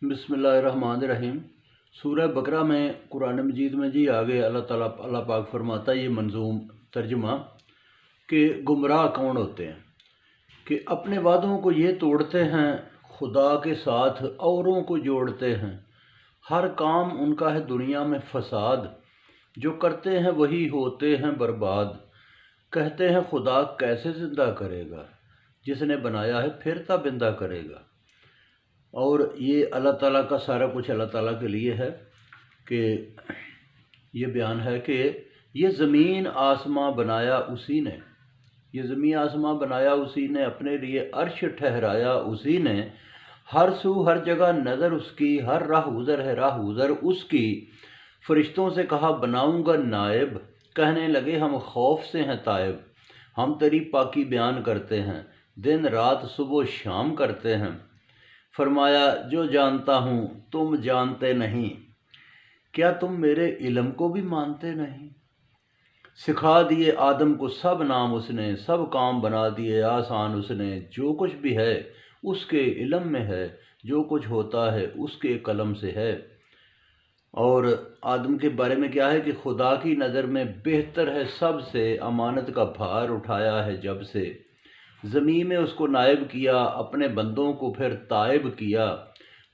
बिस्मिल्लाहिर्रहमानिर्रहीम। सूरह बकरा में कुरान मजीद में जी आगे अल्लाह पाक फरमाता है, ये मंजूम तर्जुमा कि गुमराह कौन होते हैं कि अपने वादों को ये तोड़ते हैं, खुदा के साथ औरों को जोड़ते हैं, हर काम उनका है दुनिया में फसाद, जो करते हैं वही होते हैं बर्बाद। कहते हैं खुदा कैसे ज़िंदा करेगा, जिसने बनाया है फिर ताबिंदा करेगा। और ये अल्लाह ताला का सारा कुछ अल्लाह ताला के लिए है कि ये बयान है कि ये ज़मीन आसमां बनाया उसी ने, ये ज़मीन आसमां बनाया उसी ने, अपने लिए अर्श ठहराया उसी ने, हर सू हर जगह नज़र उसकी, हर राह गुज़र है राह गुज़र उसकी। फरिश्तों से कहा बनाऊंगा नायब, कहने लगे हम खौफ से हैं तायब। हम तेरी पाकी बयान करते हैं, दिन रात सुबह शाम करते हैं। फरमाया जो जानता हूँ तुम जानते नहीं, क्या तुम मेरे इल्म को भी मानते नहीं। सिखा दिए आदम को सब नाम उसने, सब काम बना दिए आसान उसने। जो कुछ भी है उसके इल्म में है, जो कुछ होता है उसके कलम से है। और आदम के बारे में क्या है कि खुदा की नज़र में बेहतर है सब से, अमानत का भार उठाया है जब से। ज़मीन में उसको नायब किया, अपने बंदों को फिर तायब किया।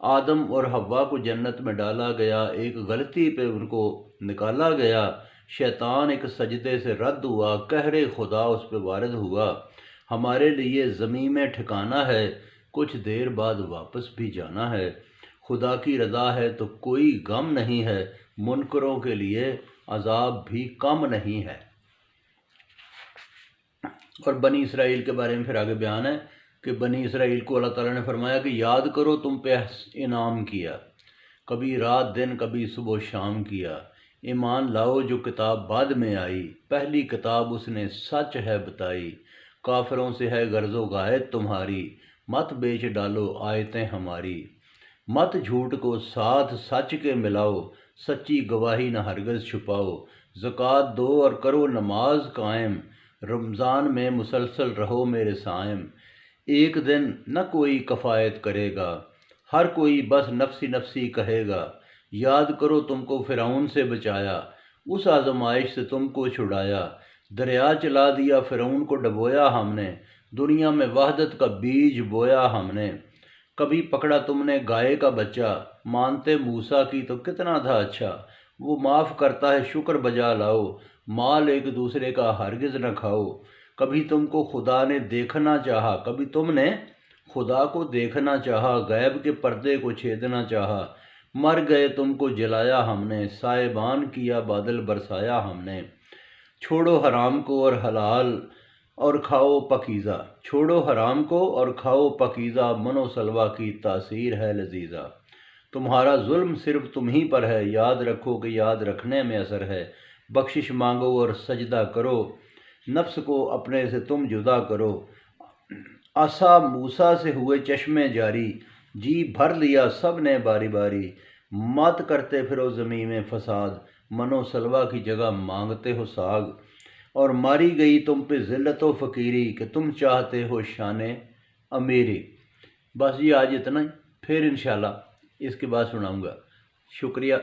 आदम और हव्वा को जन्नत में डाला गया, एक गलती पे उनको निकाला गया। शैतान एक सजदे से रद्द हुआ, कहरे खुदा उस पर वारिद हुआ। हमारे लिए ज़मीन में ठिकाना है, कुछ देर बाद वापस भी जाना है। खुदा की रज़ा है तो कोई गम नहीं है, मुनकरों के लिए अजाब भी कम नहीं है। और बनी इसराइल के बारे में फिर आगे बयान है कि बनी इसराइल को अल्लाह ताला ने फरमाया कि याद करो तुम पे इनाम किया, कभी रात दिन कभी सुबह शाम किया। ईमान लाओ जो किताब बाद में आई, पहली किताब उसने सच है बताई। काफिरों से है गर्जो गायत तुम्हारी, मत बेच डालो आयतें हमारी। मत झूठ को साथ सच के मिलाओ, सच्ची गवाही न हरगज़ छुपाओ। ज़कात दो और करो नमाज कायम, रमज़ान में मुसलसल रहो मेरे सायम। एक दिन न कोई कफ़ायत करेगा, हर कोई बस नफसी नफसी कहेगा। याद करो तुमको फ़िरौन से बचाया, उस आज़माइश से तुमको छुड़ाया। दरिया चला दिया फ़िरौन को डबोया हमने, दुनिया में वहदत का बीज बोया हमने। कभी पकड़ा तुमने गाय का बच्चा, मानते मूसा की तो कितना था अच्छा। वो माफ़ करता है शुक्र बजा लाओ, माल एक दूसरे का हरगिज़ न खाओ। कभी तुमको खुदा ने देखना चाहा, कभी तुमने खुदा को देखना चाहा, गैब के पर्दे को छेदना चाहा। मर गए तुमको जलाया हमने, साहिबान किया बादल बरसाया हमने। छोड़ो हराम को और हलाल और खाओ पकीज़ा, छोड़ो हराम को और खाओ पकीज़ा। मनो सलवा की तासीर है लजीज़ा। तुम्हारा जुल्म सिर्फ तुम ही पर है, याद रखो कि याद रखने में असर है। बख्शिश मांगो और सजदा करो, नफ्स को अपने से तुम जुदा करो। आसा मूसा से हुए चश्मे जारी, जी भर लिया सब ने बारी बारी। मत करते फिरो ज़मीन में फसाद, मनो सलवा की जगह मांगते हो साग। और मारी गई तुम पे ज़िल्लत व फ़कीरी, कि तुम चाहते हो शाने अमीरी। बस ये आज इतना ही, फिर इंशाल्लाह इसके बाद सुनाऊँगा। शुक्रिया।